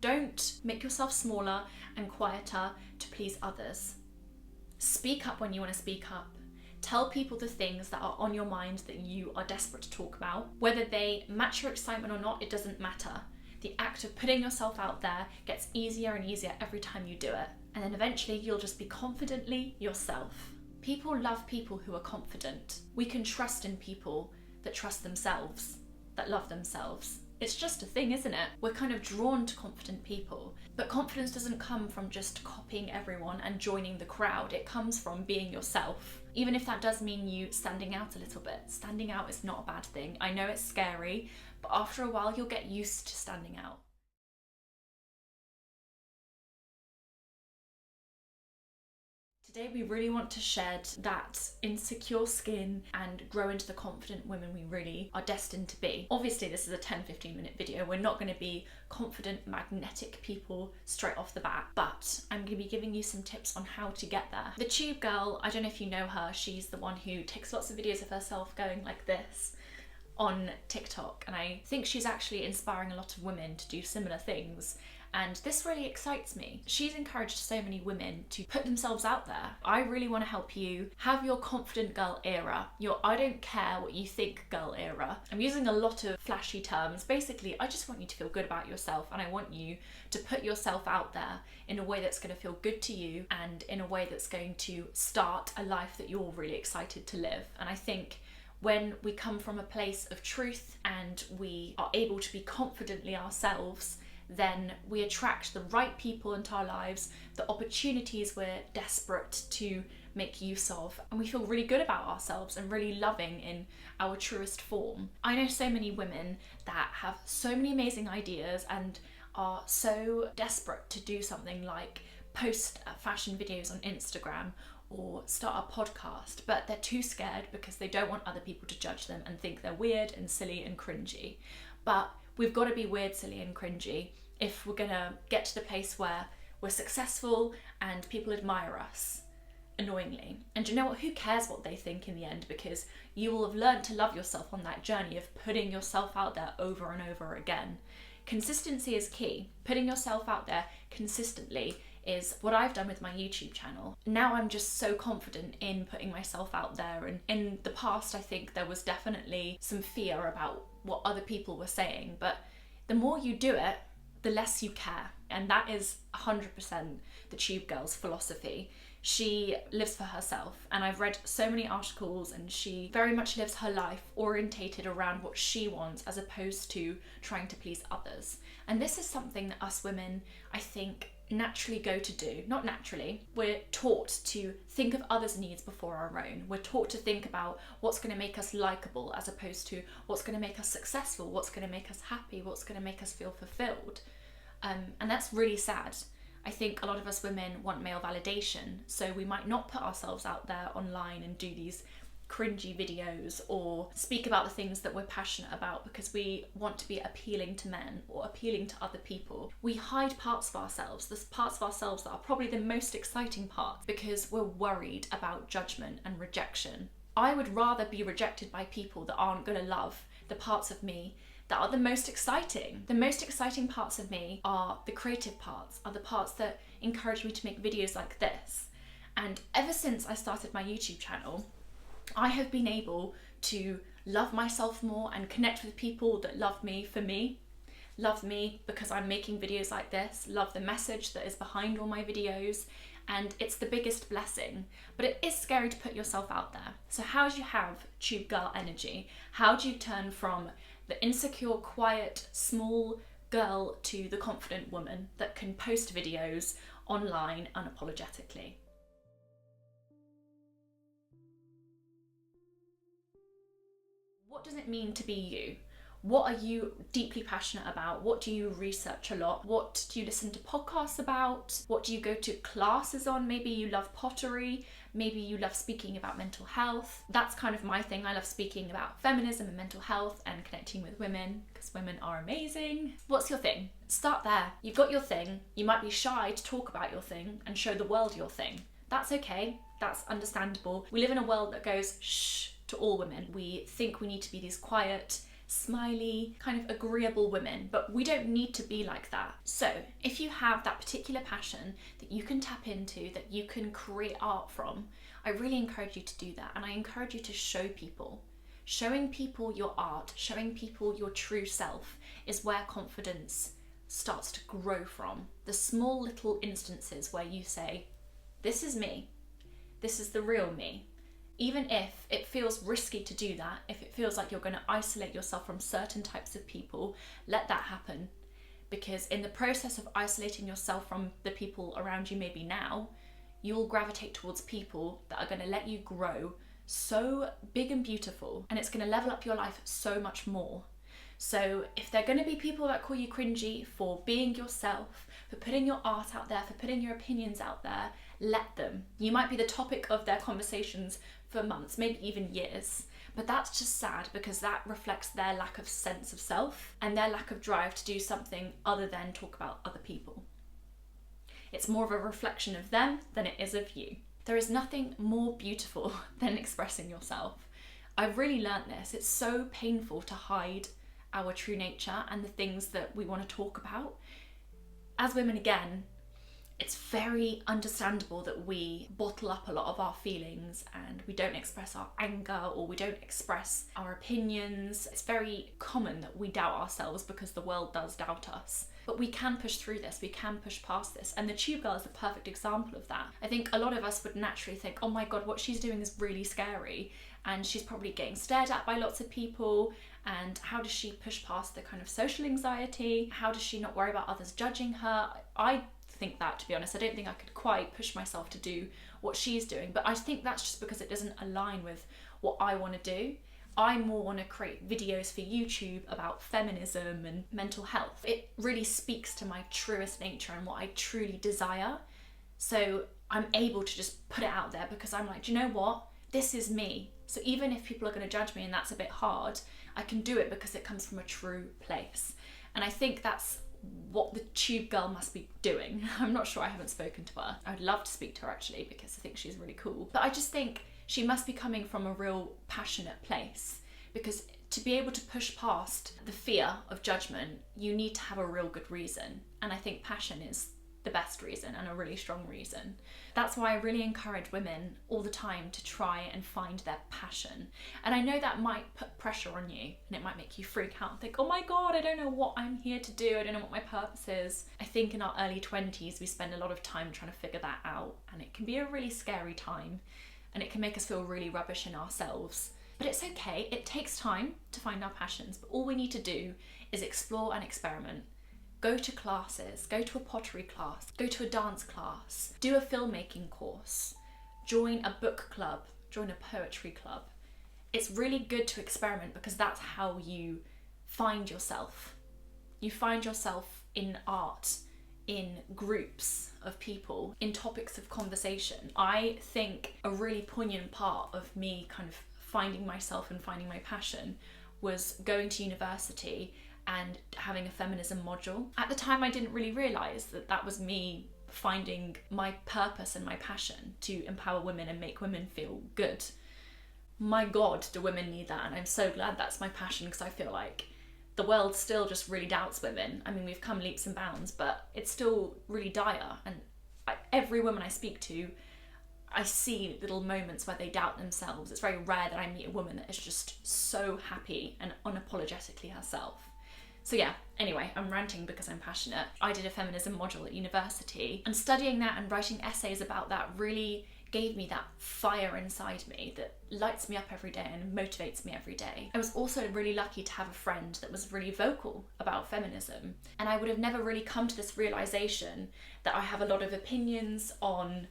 Don't make yourself smaller and quieter to please others. Speak up when you want to speak up. Tell people the things that are on your mind that you are desperate to talk about. Whether they match your excitement or not, it doesn't matter. The act of putting yourself out there gets easier and easier every time you do it. And then eventually you'll just be confidently yourself. People love people who are confident. We can trust in people that trust themselves, that love themselves. It's just a thing, isn't it? We're kind of drawn to confident people. But confidence doesn't come from just copying everyone and joining the crowd. It comes from being yourself. Even if that does mean you standing out a little bit. Standing out is not a bad thing. I know it's scary, but after a while you'll get used to standing out. Today we really want to shed that insecure skin and grow into the confident women we really are destined to be. Obviously this is a 10-15 minute video. We're not going to be confident, magnetic people straight off the bat, but I'm going to be giving you some tips on how to get there. The Tube Girl, I don't know if you know her, she's the one who takes lots of videos of herself going like this on TikTok, and I think she's actually inspiring a lot of women to do similar things. And this really excites me. She's encouraged so many women to put themselves out there. I really want to help you have your confident girl era, your I don't care what you think girl era. I'm using a lot of flashy terms. Basically, I just want you to feel good about yourself, and I want you to put yourself out there in a way that's going to feel good to you and in a way that's going to start a life that you're really excited to live. And I think when we come from a place of truth and we are able to be confidently ourselves, then we attract the right people into our lives, the opportunities we're desperate to make use of, and we feel really good about ourselves and really loving in our truest form. I know so many women that have so many amazing ideas and are so desperate to do something like post fashion videos on Instagram or start a podcast, but they're too scared because they don't want other people to judge them and think they're weird and silly and cringy. But we've got to be weird, silly and cringy if we're gonna get to the place where we're successful and people admire us, annoyingly. And you know what? Who cares what they think in the end, because you will have learned to love yourself on that journey of putting yourself out there over and over again. Consistency is key. Putting yourself out there consistently is what I've done with my YouTube channel. Now I'm just so confident in putting myself out there, and in the past I think there was definitely some fear about what other people were saying, but the more you do it, the less you care. And that is 100% the Tube Girl's philosophy. She lives for herself, and I've read so many articles, and she very much lives her life orientated around what she wants as opposed to trying to please others. And this is something that us women, I think, naturally go to do. Not naturally, we're taught to think of others' needs before our own. We're taught to think about what's going to make us likable as opposed to what's going to make us successful, what's going to make us happy, what's going to make us feel fulfilled. And that's really sad. I think a lot of us women want male validation, so we might not put ourselves out there online and do these cringy videos or speak about the things that we're passionate about because we want to be appealing to men or appealing to other people. We hide parts of ourselves, the parts of ourselves that are probably the most exciting parts, because we're worried about judgment and rejection. I would rather be rejected by people that aren't going to love the parts of me that are the most exciting. The most exciting parts of me are the creative parts, are the parts that encourage me to make videos like this. And ever since I started my YouTube channel, I have been able to love myself more and connect with people that love me for me, love me because I'm making videos like this, love the message that is behind all my videos, and it's the biggest blessing. But it is scary to put yourself out there. So how do you have Tube Girl energy? How do you turn from the insecure, quiet, small girl to the confident woman that can post videos online unapologetically? What does it mean to be you? What are you deeply passionate about? What do you research a lot? What do you listen to podcasts about? What do you go to classes on? Maybe you love pottery. Maybe you love speaking about mental health. That's kind of my thing. I love speaking about feminism and mental health and connecting with women because women are amazing. What's your thing? Start there. You've got your thing. You might be shy to talk about your thing and show the world your thing. That's okay. That's understandable. We live in a world that goes shh to all women. We think we need to be these quiet, smiley, kind of agreeable women, but we don't need to be like that. So if you have that particular passion that you can tap into, that you can create art from, I really encourage you to do that. And I encourage you to show people. Showing people your art, showing people your true self is where confidence starts to grow from. The small little instances where you say, this is me, this is the real me. Even if it feels risky to do that, if it feels like you're going to isolate yourself from certain types of people, let that happen. Because in the process of isolating yourself from the people around you maybe now, you will gravitate towards people that are going to let you grow so big and beautiful, and it's going to level up your life so much more. So if they're going to be people that call you cringy for being yourself, for putting your art out there, for putting your opinions out there, let them. You might be the topic of their conversations for months, maybe even years. But that's just sad, because that reflects their lack of sense of self and their lack of drive to do something other than talk about other people. It's more of a reflection of them than it is of you. There is nothing more beautiful than expressing yourself. I've really learnt this. It's so painful to hide our true nature and the things that we want to talk about. As women, again, it's very understandable that we bottle up a lot of our feelings and we don't express our anger, or we don't express our opinions. It's very common that we doubt ourselves because the world does doubt us. But we can push through this, we can push past this. And the Tube Girl is a perfect example of that. I think a lot of us would naturally think, oh my God, what she's doing is really scary. And she's probably getting stared at by lots of people. And how does she push past the kind of social anxiety? How does she not worry about others judging her? I think that, to be honest, I don't think I could quite push myself to do what she's doing. But I think that's just because it doesn't align with what I want to do. I more want to create videos for YouTube about feminism and mental health. It really speaks to my truest nature and what I truly desire. So I'm able to just put it out there because I'm like, do you know what? This is me. So even if people are going to judge me and that's a bit hard, I can do it because it comes from a true place. And I think that's what the Tube Girl must be doing. I'm not sure, I haven't spoken to her. I'd love to speak to her actually, because I think she's really cool. But I just think she must be coming from a real passionate place, because to be able to push past the fear of judgment, you need to have a real good reason. And I think passion is the best reason and a really strong reason. That's why I really encourage women all the time to try and find their passion. And I know that might put pressure on you and it might make you freak out and think, oh my God, I don't know what I'm here to do. I don't know what my purpose is. I think in our early 20s, we spend a lot of time trying to figure that out, and it can be a really scary time and it can make us feel really rubbish in ourselves. But it's okay, it takes time to find our passions, but all we need to do is explore and experiment. Go to classes, go to a pottery class, go to a dance class, do a filmmaking course, join a book club, join a poetry club. It's really good to experiment because that's how you find yourself. You find yourself in art, in groups of people, in topics of conversation. I think a really poignant part of me kind of finding myself and finding my passion was going to university and having a feminism module. At the time, I didn't really realise that that was me finding my purpose and my passion to empower women and make women feel good. My God, do women need that? And I'm so glad that's my passion, because I feel like the world still just really doubts women. I mean, we've come leaps and bounds, but it's still really dire. And every woman I speak to, I see little moments where they doubt themselves. It's very rare that I meet a woman that is just so happy and unapologetically herself. So yeah, anyway, I'm ranting because I'm passionate. I did a feminism module at university, and studying that and writing essays about that really gave me that fire inside me that lights me up every day and motivates me every day. I was also really lucky to have a friend that was really vocal about feminism, and I would have never really come to this realization that I have a lot of opinions on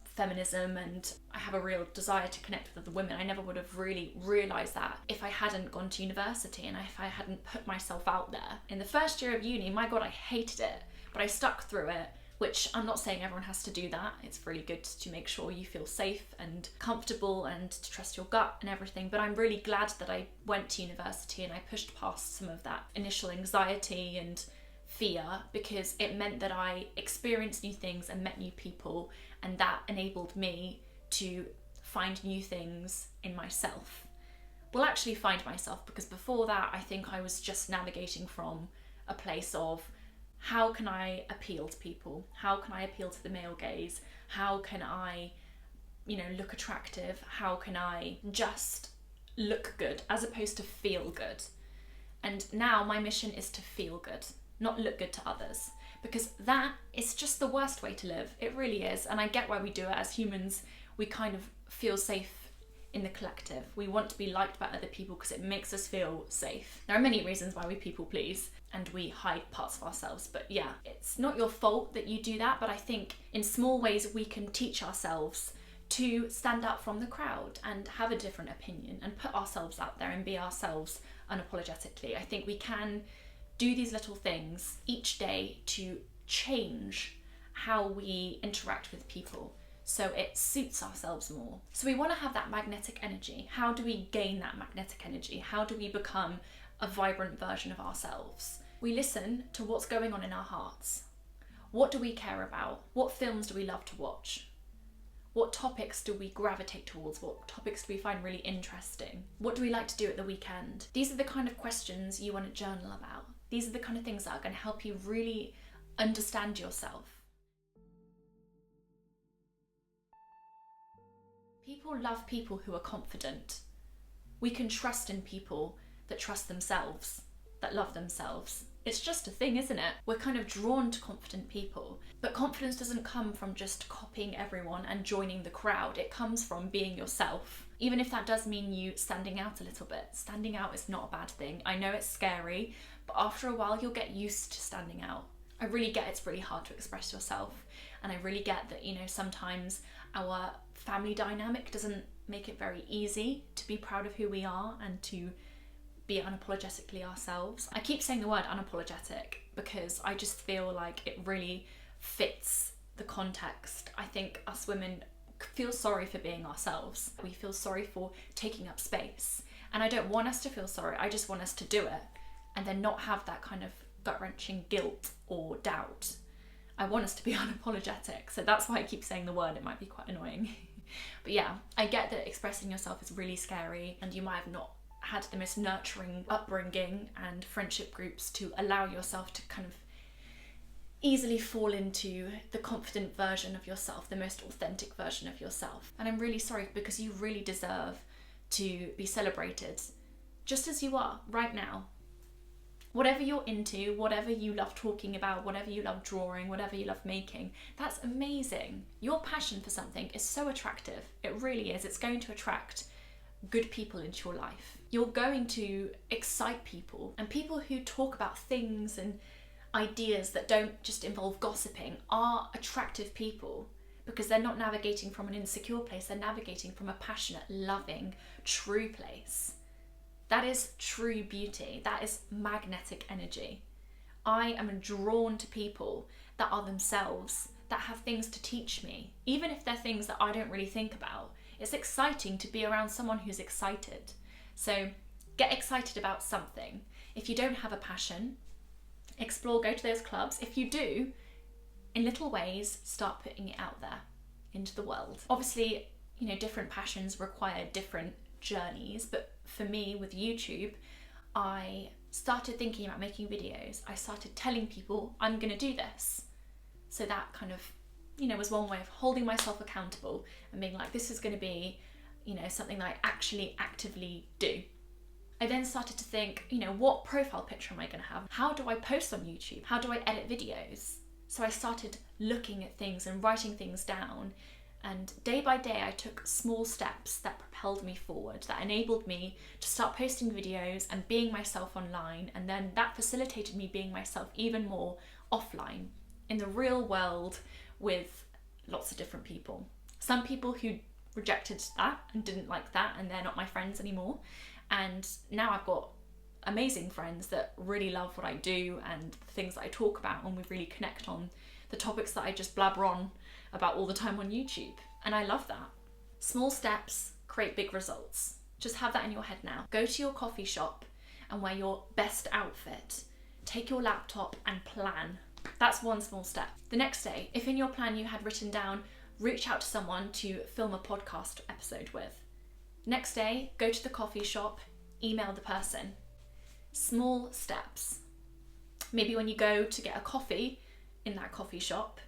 feminism and I have a real desire to connect with other women. I never would have really realised that if I hadn't gone to university and if I hadn't put myself out there. In the first year of uni, my God, I hated it, but I stuck through it, which I'm not saying everyone has to do that. It's really good to make sure you feel safe and comfortable and to trust your gut and everything, but I'm really glad that I went to university and I pushed past some of that initial anxiety and fear, because it meant that I experienced new things and met new people, and that enabled me to find new things in myself. will actually find myself, because before that I think I was just navigating from a place of how can I appeal to people? How can I appeal to the male gaze? How can I, look attractive? How can I just look good as opposed to feel good? And now my mission is to feel good, not look good to others, because that is just the worst way to live. It really is. And I get why we do it. As humans, we kind of feel safe in the collective. We want to be liked by other people because it makes us feel safe. There are many reasons why we people please and we hide parts of ourselves, but yeah, it's not your fault that you do that, but I think in small ways we can teach ourselves to stand out from the crowd and have a different opinion and put ourselves out there and be ourselves unapologetically. I think we can do these little things each day to change how we interact with people so it suits ourselves more. So we want to have that magnetic energy. How do we gain that magnetic energy? How do we become a vibrant version of ourselves? We listen to what's going on in our hearts. What do we care about? What films do we love to watch? What topics do we gravitate towards? What topics do we find really interesting? What do we like to do at the weekend? These are the kind of questions you want to journal about. These are the kind of things that are going to help you really understand yourself. People love people who are confident. We can trust in people that trust themselves, that love themselves. It's just a thing, isn't it? We're kind of drawn to confident people. But confidence doesn't come from just copying everyone and joining the crowd. It comes from being yourself. Even if that does mean you standing out a little bit. Standing out is not a bad thing. I know it's scary, but after a while you'll get used to standing out. I really get it's really hard to express yourself. And I really get that, sometimes our family dynamic doesn't make it very easy to be proud of who we are and to be unapologetically ourselves. I keep saying the word unapologetic because I just feel like it really fits the context. I think us women feel sorry for being ourselves. We feel sorry for taking up space. And I don't want us to feel sorry. I just want us to do it and then not have that kind of gut-wrenching guilt or doubt. I want us to be unapologetic. So that's why I keep saying the word. It might be quite annoying. But yeah, I get that expressing yourself is really scary and you might have not had the most nurturing upbringing and friendship groups to allow yourself to kind of easily fall into the confident version of yourself, the most authentic version of yourself. And I'm really sorry because you really deserve to be celebrated just as you are right now. Whatever you're into, whatever you love talking about, whatever you love drawing, whatever you love making, that's amazing. Your passion for something is so attractive. It really is. It's going to attract good people into your life. You're going to excite people, and people who talk about things and ideas that don't just involve gossiping are attractive people because they're not navigating from an insecure place, they're navigating from a passionate, loving, true place. That is true beauty. That is magnetic energy. I am drawn to people that are themselves, that have things to teach me, even if they're things that I don't really think about. It's exciting to be around someone who's excited. So get excited about something. If you don't have a passion, explore, go to those clubs. If you do, in little ways, start putting it out there into the world. Obviously, different passions require different journeys, but for me with YouTube, I started thinking about making videos. I started telling people I'm going to do this. So that kind of, was one way of holding myself accountable and being like, this is going to be, something that I actually actively do. I then started to think, what profile picture am I going to have? How do I post on YouTube? How do I edit videos? So I started looking at things and writing things down. And day by day, I took small steps that propelled me forward, that enabled me to start posting videos and being myself online. And then that facilitated me being myself even more offline, in the real world, with lots of different people. Some people who rejected that and didn't like that, and they're not my friends anymore. And now I've got amazing friends that really love what I do and the things that I talk about, and we really connect on the topics that I just blabber on about all the time on YouTube. And I love that. Small steps create big results. Just have that in your head now. Go to your coffee shop and wear your best outfit. Take your laptop and plan. That's one small step. The next day, if in your plan you had written down, reach out to someone to film a podcast episode with. Next day, go to the coffee shop, email the person. Small steps. Maybe when you go to get a coffee in that coffee shop,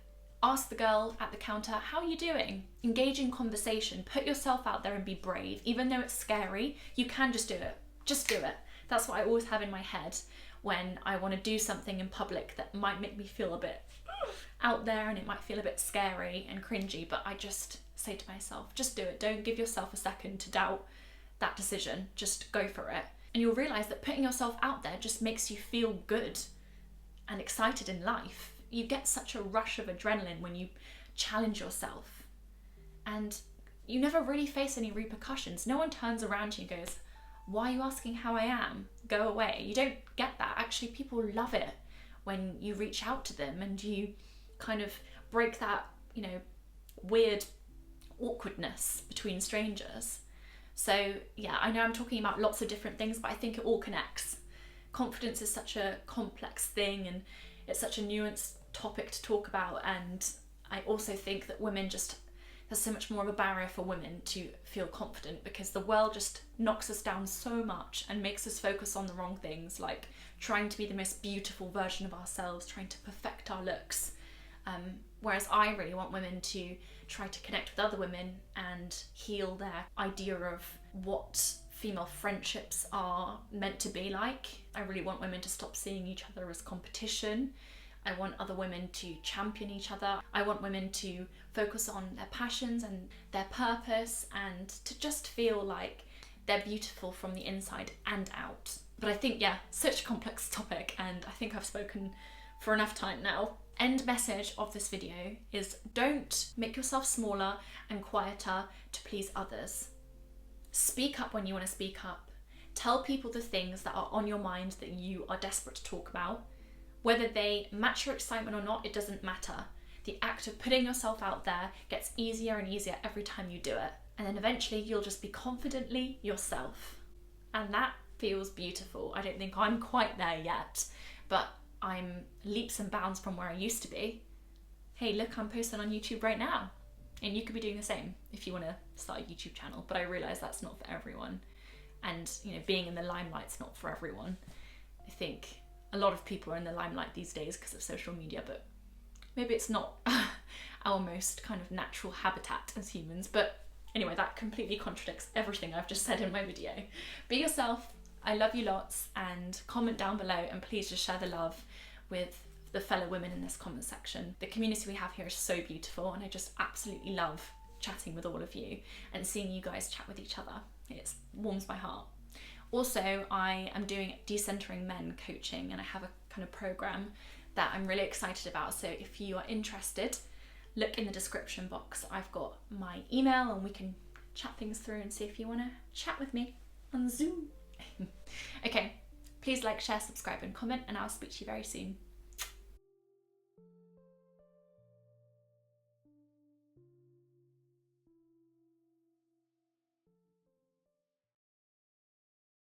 ask the girl at the counter, how are you doing? Engage in conversation, put yourself out there and be brave. Even though it's scary, you can just do it. Just do it. That's what I always have in my head when I want to do something in public that might make me feel a bit out there and it might feel a bit scary and cringy, but I just say to myself, just do it. Don't give yourself a second to doubt that decision. Just go for it. And you'll realise that putting yourself out there just makes you feel good and excited in life. You get such a rush of adrenaline when you challenge yourself, and you never really face any repercussions. No one turns around to you and goes, why are you asking how I am? Go away. You don't get that. Actually, people love it when you reach out to them and you kind of break that, weird awkwardness between strangers. So yeah, I know I'm talking about lots of different things, but I think it all connects. Confidence is such a complex thing and it's such a nuanced topic to talk about, and I also think that there's so much more of a barrier for women to feel confident because the world just knocks us down so much and makes us focus on the wrong things, like trying to be the most beautiful version of ourselves, trying to perfect our looks. Whereas I really want women to try to connect with other women and heal their idea of what female friendships are meant to be like. I really want women to stop seeing each other as competition. I want other women to champion each other. I want women to focus on their passions and their purpose and to just feel like they're beautiful from the inside and out. But I think, such a complex topic, and I think I've spoken for enough time now. End message of this video is don't make yourself smaller and quieter to please others. Speak up when you want to speak up. Tell people the things that are on your mind that you are desperate to talk about. Whether they match your excitement or not, it doesn't matter. The act of putting yourself out there gets easier and easier every time you do it. And then eventually you'll just be confidently yourself. And that feels beautiful. I don't think I'm quite there yet, but I'm leaps and bounds from where I used to be. Hey, look, I'm posting on YouTube right now. And you could be doing the same if you want to start a YouTube channel. But I realise that's not for everyone. And, being in the limelight's not for everyone. I think a lot of people are in the limelight these days because of social media, but maybe it's not our most kind of natural habitat as humans. But anyway, that completely contradicts everything I've just said in my video. Be yourself. I love you lots, and comment down below, and please just share the love with the fellow women in this comment section. The community we have here is so beautiful, and I just absolutely love chatting with all of you and seeing you guys chat with each other. It warms my heart. Also, I am doing Decentering Men coaching, and I have a kind of program that I'm really excited about. So if you are interested, look in the description box. I've got my email and we can chat things through and see if you want to chat with me on Zoom. Okay, please like, share, subscribe and comment, and I'll speak to you very soon.